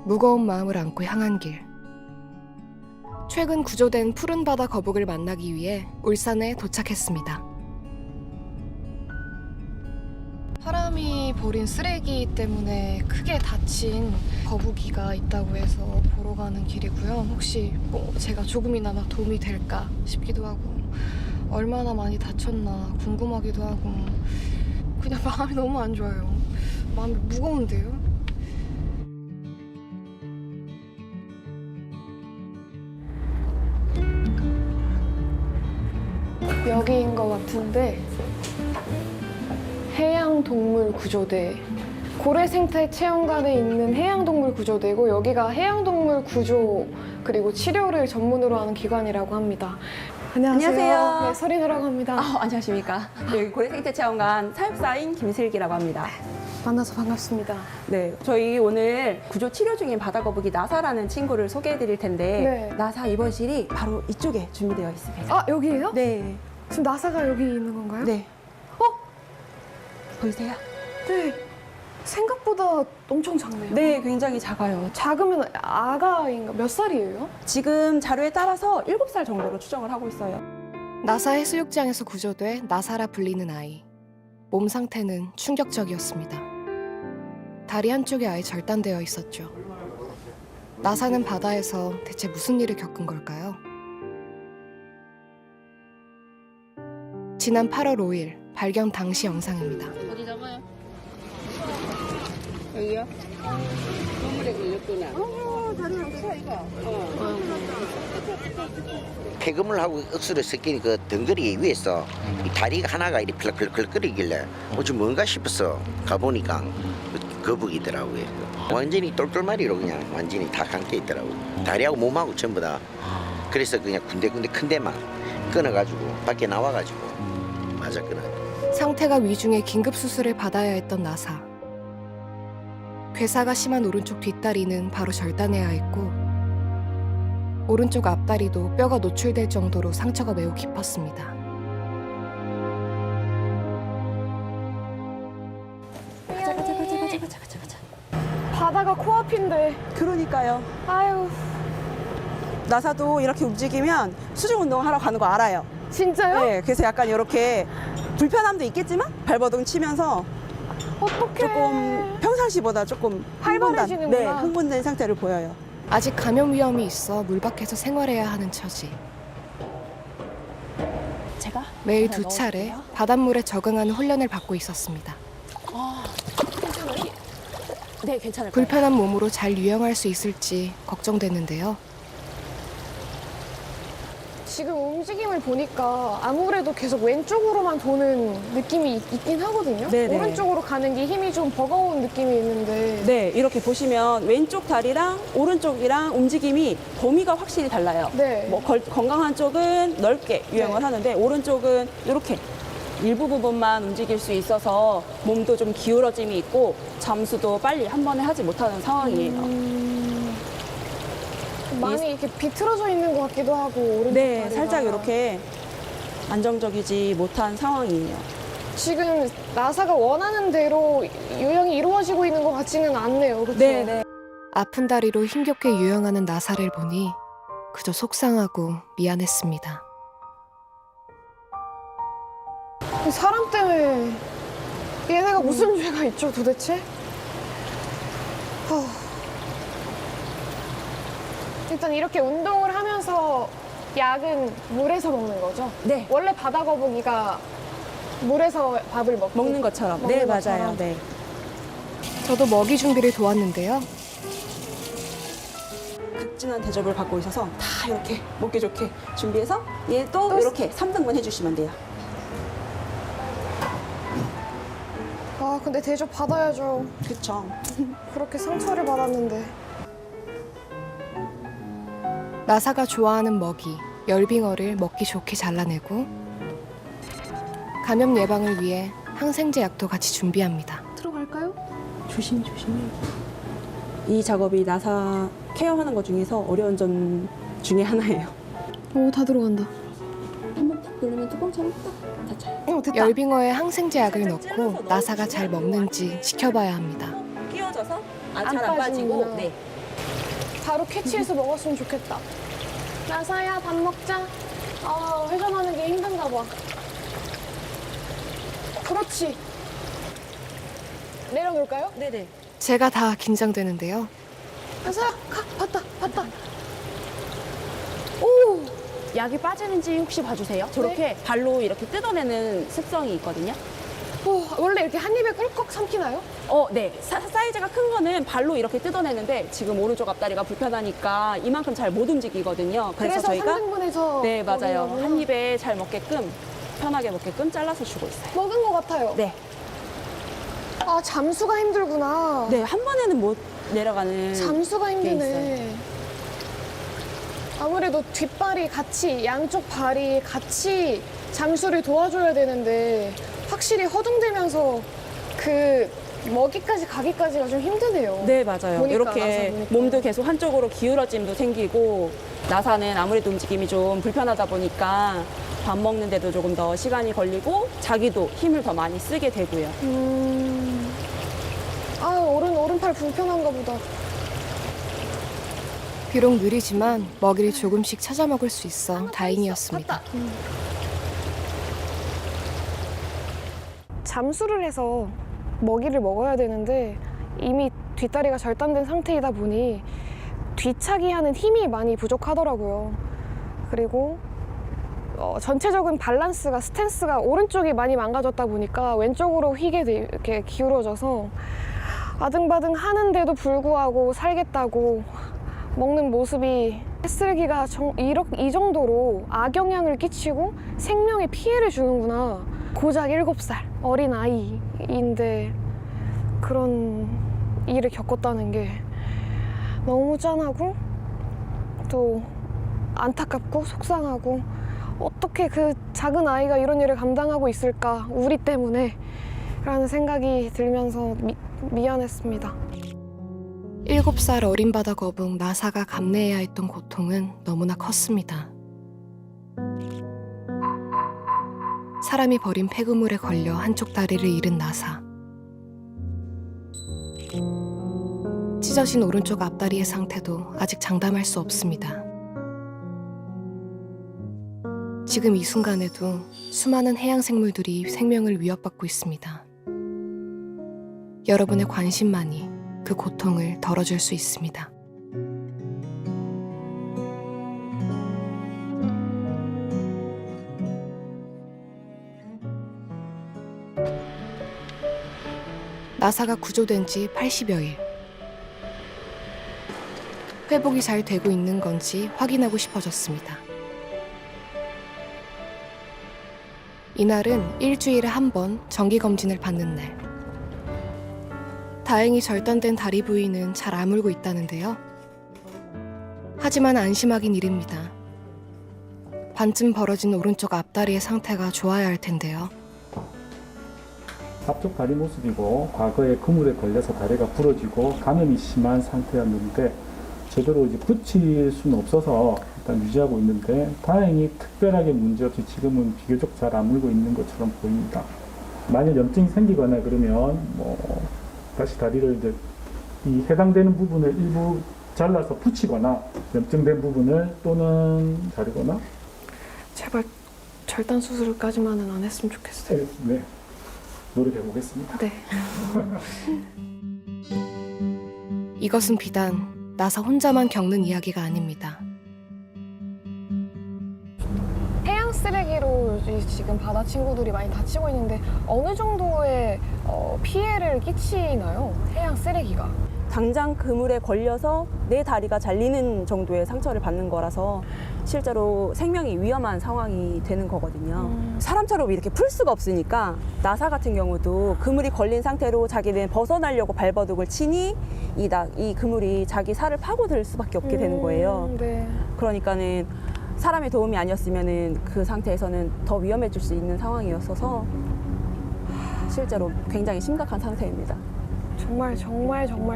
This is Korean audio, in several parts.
무거운 마음을 안고 향한 길. 최근 구조된 푸른 바다 거북을 만나기 위해 울산에 도착했습니다. 사람이 버린 쓰레기 때문에 크게 다친 거북이가 있다고 해서 보러 가는 길이고요. 혹시 제가 조금이나마 도움이 될까 싶기도 하고 얼마나 많이 다쳤나 궁금하기도 하고 그냥 마음이 너무 안 좋아요. 마음이 무거운데요. 여기인 것 같은데 해양동물구조대 고래생태체험관에 있는 해양동물구조대고 여기가 해양동물 구조 그리고 치료를 전문으로 하는 기관이라고 합니다. 안녕하세요. 네, 서린우라고 합니다. 안녕하십니까. 여기 고래생태체험관 사육사인 김슬기라고 합니다. 만나서 반갑습니다. 네, 저희 오늘 구조 치료 중인 바다거북이 나사라는 친구를 소개해드릴 텐데 네. 나사 입원실이 바로 이쪽에 준비되어 있습니다. 아, 여기예요? 네. 지금 나사가 여기 있는 건가요? 네. 보이세요? 네. 생각보다 엄청 작네요. 네, 굉장히 작아요. 작으면 아가인가? 몇 살이에요? 지금 자료에 따라서 7살 정도로 추정을 하고 있어요. 나사 해수욕장에서 구조돼 나사라 불리는 아이. 몸 상태는 충격적이었습니다. 다리 한쪽이 아예 절단되어 있었죠. 나사는 바다에서 대체 무슨 일을 겪은 걸까요? 지난 8월 5일 발견 당시 영상입니다. 어디 잡아요? 여기요? 눈물에 걸렸구나. 다리 안 차, 이거. 폐그물 하고 억수로 섞인 그 덩거리 위에서 이 다리가 하나가 이렇게 플럭플럭 끓이길래 좀 뭔가 싶어서 가보니까 거북이더라고요. 완전히 똘똘마리로 그냥 완전히 다 감겨 있더라고요. 다리하고 몸하고 전부 다. 그래서 그냥 군데군데 큰 데만 끊어가지고 밖에 나와가지고 맞았거든요. 상태가 위중해 긴급 수술을 받아야 했던 나사. 괴사가 심한 오른쪽 뒷다리는 바로 절단해야 했고 오른쪽 앞다리도 뼈가 노출될 정도로 상처가 매우 깊었습니다. 가자. 바다가 코앞인데. 그러니까요. 아유, 나사도 이렇게 움직이면 수중 운동하러 가는 거 알아요. 진짜요? 네, 그래서 약간 이렇게 불편함도 있겠지만 발버둥 치면서 어떡해. 조금 평상시보다 조금 활발해지는구나. 네, 흥분된 상태를 보여요. 아직 감염 위험이 있어 물 밖에서 생활해야 하는 처지. 제가 매일 하나 2차례 넣어볼게요. 바닷물에 적응하는 훈련을 받고 있었습니다. 괜찮아요? 네, 괜찮을 거예요. 불편한 몸으로 잘 유영할 수 있을지 걱정되는데요. 지금 움직임을 보니까 아무래도 계속 왼쪽으로만 도는 느낌이 있긴 하거든요. 네네. 오른쪽으로 가는 게 힘이 좀 버거운 느낌이 있는데. 네, 이렇게 보시면 왼쪽 다리랑 오른쪽이랑 움직임이 범위가 확실히 달라요. 네. 뭐 건강한 쪽은 넓게 유영을 네. 하는데 오른쪽은 이렇게 일부 부분만 움직일 수 있어서 몸도 좀 기울어짐이 있고 잠수도 빨리 한 번에 하지 못하는 상황이에요. 많이 이렇게 비틀어져 있는 것 같기도 하고 오른쪽 네, 다리가. 살짝 이렇게 안정적이지 못한 상황이에요. 지금 나사가 원하는 대로 유영이 이루어지고 있는 것 같지는 않네요. 그렇죠? 네. 아픈 다리로 힘겹게 유영하는 나사를 보니 그저 속상하고 미안했습니다. 사람 때문에 얘네가 무슨 죄가 있죠 도대체? 일단 이렇게 운동을 하면서 약은 물에서 먹는 거죠? 네. 원래 바다거북이가 물에서 밥을 먹는 것처럼. 먹는 네, 것처럼. 맞아요. 네. 저도 먹이 준비를 도왔는데요. 극진한 대접을 받고 있어서 다 이렇게 먹기 좋게 준비해서 얘도 또 이렇게 3등분 해주시면 돼요. 아 근데 대접 받아야죠. 그쵸. 그렇게 상처를 받았는데. 나사가 좋아하는 먹이, 열빙어를 먹기 좋게 잘라내고 감염 예방을 위해 항생제 약도 같이 준비합니다. 들어갈까요? 조심히. 이 작업이 나사 케어하는 것 중에서 어려운 점 중에 하나예요. 오, 다 들어간다. 한번 탁 누르면 뚜껑처럼 딱 닫혀요. 됐다. 열빙어에 항생제 약을 넣고 나사가 잘 먹는지 지켜봐야 합니다. 끼워져서 잘 안 빠지고. 빠지는구나. 네. 바로 캐치해서 먹었으면 좋겠다. 나사야, 밥 먹자. 아, 회전하는 게 힘든가 봐. 그렇지. 내려놓을까요? 네네. 제가 다 긴장되는데요. 나사야, 가. 봤다. 오! 약이 빠지는지 혹시 봐주세요. 저렇게 발로 이렇게 뜯어내는 습성이 있거든요. 오, 원래 이렇게 한 입에 꿀꺽 삼키나요? 네. 사이즈가 큰 거는 발로 이렇게 뜯어내는데 지금 오른쪽 앞다리가 불편하니까 이만큼 잘 못 움직이거든요. 그래서 저희가 3등분해서 네, 맞아요. 먹는 거구나. 한 입에 잘 먹게끔 편하게 먹게끔 잘라서 주고 있어요. 먹은 것 같아요. 네. 아, 잠수가 힘들구나. 네, 한 번에는 못 내려가는 잠수가 게 힘드네. 아무래도 뒷발이 같이, 양쪽 발이 같이 잠수를 도와줘야 되는데 확실히 허둥대면서 그 먹이까지 가기까지가 좀 힘드네요. 네, 맞아요. 보니까, 이렇게 나사 보니까. 몸도 계속 한쪽으로 기울어짐도 생기고 나사는 아무래도 움직임이 좀 불편하다 보니까 밥 먹는데도 조금 더 시간이 걸리고 자기도 힘을 더 많이 쓰게 되고요. 아, 오른팔 불편한가 보다. 비록 느리지만 먹이를 조금씩 찾아 먹을 수 있어 다행이었습니다. 잠수를 해서 먹이를 먹어야 되는데 이미 뒷다리가 절단된 상태이다 보니 뒤차기 하는 힘이 많이 부족하더라고요. 그리고 전체적인 밸런스가, 스탠스가 오른쪽이 많이 망가졌다 보니까 왼쪽으로 이렇게 기울어져서 아등바등 하는데도 불구하고 살겠다고 먹는 모습이 쓰레기가 이 정도로 악영향을 끼치고 생명에 피해를 주는구나. 고작 7살 어린 아이인데 그런 일을 겪었다는 게 너무 짠하고 또 안타깝고 속상하고 어떻게 그 작은 아이가 이런 일을 감당하고 있을까 우리 때문에 라는 생각이 들면서 미안했습니다. 7살 어린 바다 거북 나사가 감내해야 했던 고통은 너무나 컸습니다. 사람이 버린 폐구물에 걸려 한쪽 다리를 잃은 나사. 찢어진 오른쪽 앞다리의 상태도 아직 장담할 수 없습니다. 지금 이 순간에도 수많은 해양 생물들이 생명을 위협받고 있습니다. 여러분의 관심만이 그 고통을 덜어줄 수 있습니다. 나사가 구조된 지 80여일. 회복이 잘 되고 있는 건지 확인하고 싶어졌습니다. 이날은 일주일에 한 번 정기검진을 받는 날. 다행히 절단된 다리 부위는 잘 아물고 있다는데요. 하지만 안심하긴 이릅니다. 반쯤 벌어진 오른쪽 앞다리의 상태가 좋아야 할 텐데요. 앞쪽 다리 모습이고 과거에 그물에 걸려서 다리가 부러지고 감염이 심한 상태였는데 제대로 이제 붙일 수는 없어서 일단 유지하고 있는데 다행히 특별하게 문제없이 지금은 비교적 잘 아물고 있는 것처럼 보입니다. 만약 염증이 생기거나 그러면 다시 다리를 이제 이 해당되는 부분을 일부 잘라서 붙이거나 염증된 부분을 또는 자르거나 제발 절단 수술까지만은 안 했으면 좋겠어요. 네, 노력해 보겠습니다. 네. 이것은 비단 나사 혼자만 겪는 이야기가 아닙니다. 해양 쓰레기로 지금 바다 친구들이 많이 다치고 있는데 어느 정도의 피해를 끼치나요? 해양 쓰레기가. 당장 그물에 걸려서 내 다리가 잘리는 정도의 상처를 받는 거라서 실제로 생명이 위험한 상황이 되는 거거든요. 사람처럼 이렇게 풀 수가 없으니까 나사 같은 경우도 그물이 걸린 상태로 자기는 벗어나려고 발버둥을 치니 이 그물이 자기 살을 파고들 수밖에 없게 되는 거예요. 네. 그러니까는 사람의 도움이 아니었으면은 그 상태에서는 더 위험해질 수 있는 상황이었어서 실제로 굉장히 심각한 상태입니다. 정말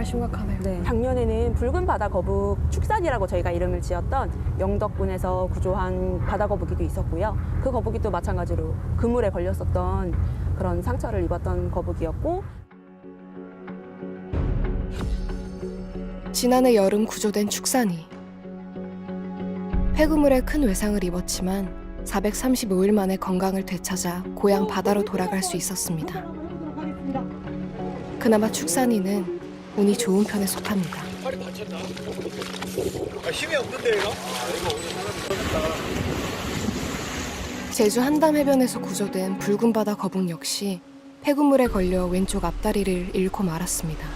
심각하네요. 네. 작년에는 붉은 바다 거북 축산이라고 저희가 이름을 지었던 영덕군에서 구조한 바다 거북이도 있었고요. 그 거북이도 마찬가지로 그물에 걸렸었던 그런 상처를 입었던 거북이였고 지난해 여름 구조된 축산이. 폐구물에 큰 외상을 입었지만 435일 만에 건강을 되찾아 고향 바다로 돌아갈 수 있었습니다. 그나마 축산이는 운이 좋은 편에 속합니다. 팔이 다쳤나? 힘이 없는데 얘가? 제주 한담 해변에서 구조된 붉은 바다 거북 역시 폐구물에 걸려 왼쪽 앞다리를 잃고 말았습니다.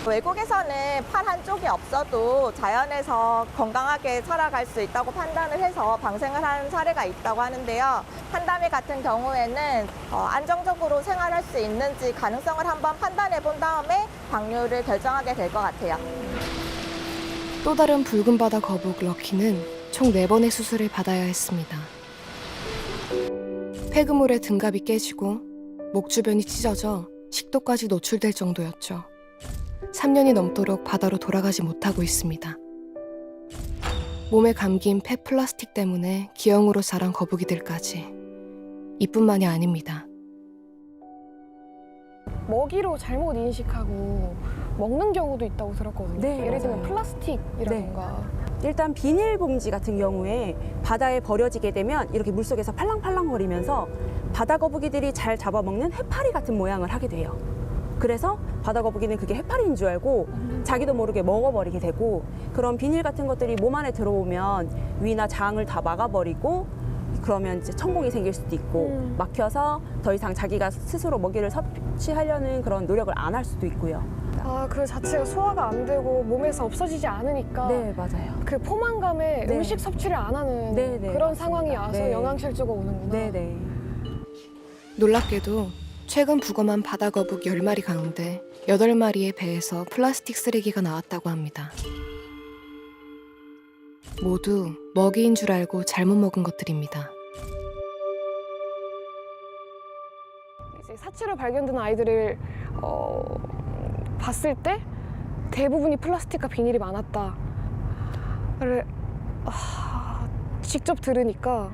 외국에서는 팔 한쪽이 없어도 자연에서 건강하게 살아갈 수 있다고 판단을 해서 방생을 한 사례가 있다고 하는데요. 한담이 같은 경우에는 안정적으로 생활할 수 있는지 가능성을 한번 판단해 본 다음에 방류를 결정하게 될 것 같아요. 또 다른 붉은 바다 거북 럭키는 총 4번의 수술을 받아야 했습니다. 폐그물에 등갑이 깨지고 목 주변이 찢어져 식도까지 노출될 정도였죠. 3년이 넘도록 바다로 돌아가지 못하고 있습니다. 몸에 감긴 폐 플라스틱 때문에 기형으로 자란 거북이들까지. 이뿐만이 아닙니다. 먹이로 잘못 인식하고 먹는 경우도 있다고 들었거든요. 네, 예를 들면 맞아요. 플라스틱이라던가. 일단 비닐봉지 같은 경우에 바다에 버려지게 되면 이렇게 물속에서 팔랑팔랑거리면서 바다 거북이들이 잘 잡아먹는 해파리 같은 모양을 하게 돼요. 그래서 바다 거북이는 그게 해파리인 줄 알고 자기도 모르게 먹어버리게 되고, 그런 비닐 같은 것들이 몸 안에 들어오면 위나 장을 다 막아버리고 그러면 이제 천공이 생길 수도 있고 막혀서 더 이상 자기가 스스로 먹이를 섭취하려는 그런 노력을 안 할 수도 있고요. 아, 그 자체가 소화가 안 되고 몸에서 없어지지 않으니까 네, 맞아요. 그 포만감에 네. 음식 섭취를 안 하는 네, 네, 그런 맞습니다. 상황이 와서 네. 영양실조가 오는구나. 네네. 놀랍게도 최근 부검한 바다 거북 10마리 가운데 8마리의 배에서 플라스틱 쓰레기가 나왔다고 합니다. 모두 먹이인 줄 알고 잘못 먹은 것들입니다. 이제 사체로 발견된 아이들을 봤을 때 대부분이 플라스틱과 비닐이 많았다. 직접 들으니까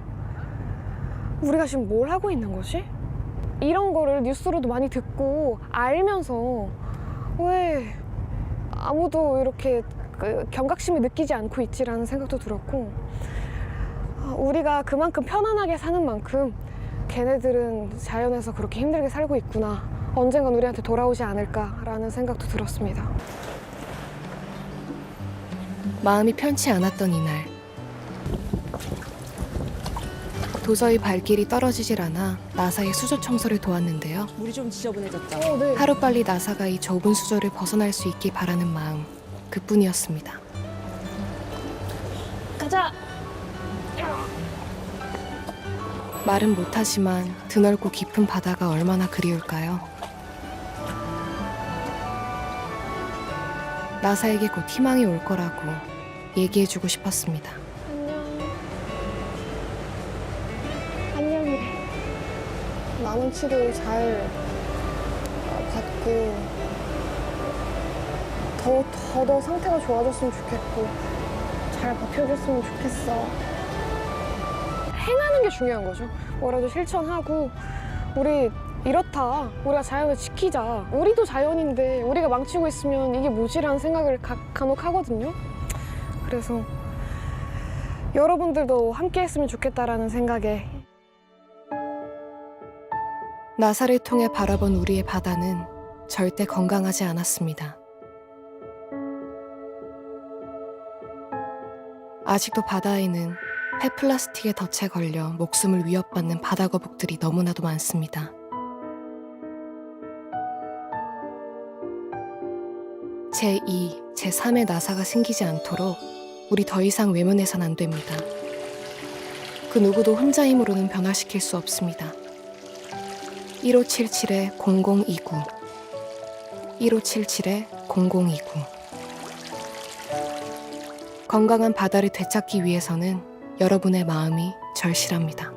우리가 지금 뭘 하고 있는 거지? 이런 거를 뉴스로도 많이 듣고 알면서 왜 아무도 이렇게 경각심을 느끼지 않고 있지라는 생각도 들었고, 우리가 그만큼 편안하게 사는 만큼 걔네들은 자연에서 그렇게 힘들게 살고 있구나, 언젠간 우리한테 돌아오지 않을까라는 생각도 들었습니다. 마음이 편치 않았던 이날, 도저히 발길이 떨어지질 않아 나사의 수조 청소를 도왔는데요. 물이 좀 지저분해졌죠? 네. 하루빨리 나사가 이 좁은 수조를 벗어날 수 있길 바라는 마음, 그뿐이었습니다. 가자! 말은 못하지만 드넓고 깊은 바다가 얼마나 그리울까요? 나사에게 곧 희망이 올 거라고 얘기해주고 싶었습니다. 안녕이래. 남은 치료 잘 받고 더 상태가 좋아졌으면 좋겠고 잘 버텨줬으면 좋겠어. 행하는 게 중요한 거죠. 뭐라도 실천하고 우리 이렇다, 우리가 자연을 지키자, 우리도 자연인데 우리가 망치고 있으면 이게 뭐지라는 생각을 간혹 하거든요. 그래서 여러분들도 함께 했으면 좋겠다라는 생각에 나사를 통해 바라본 우리의 바다는 절대 건강하지 않았습니다. 아직도 바다에는 폐플라스틱의 덫에 걸려 목숨을 위협받는 바다 거북들이 너무나도 많습니다. 제2, 제3의 나사가 생기지 않도록 우리 더 이상 외면해선 안 됩니다. 그 누구도 혼자 힘으로는 변화시킬 수 없습니다. 1577-0029 1577-0029 건강한 바다를 되찾기 위해서는 여러분의 마음이 절실합니다.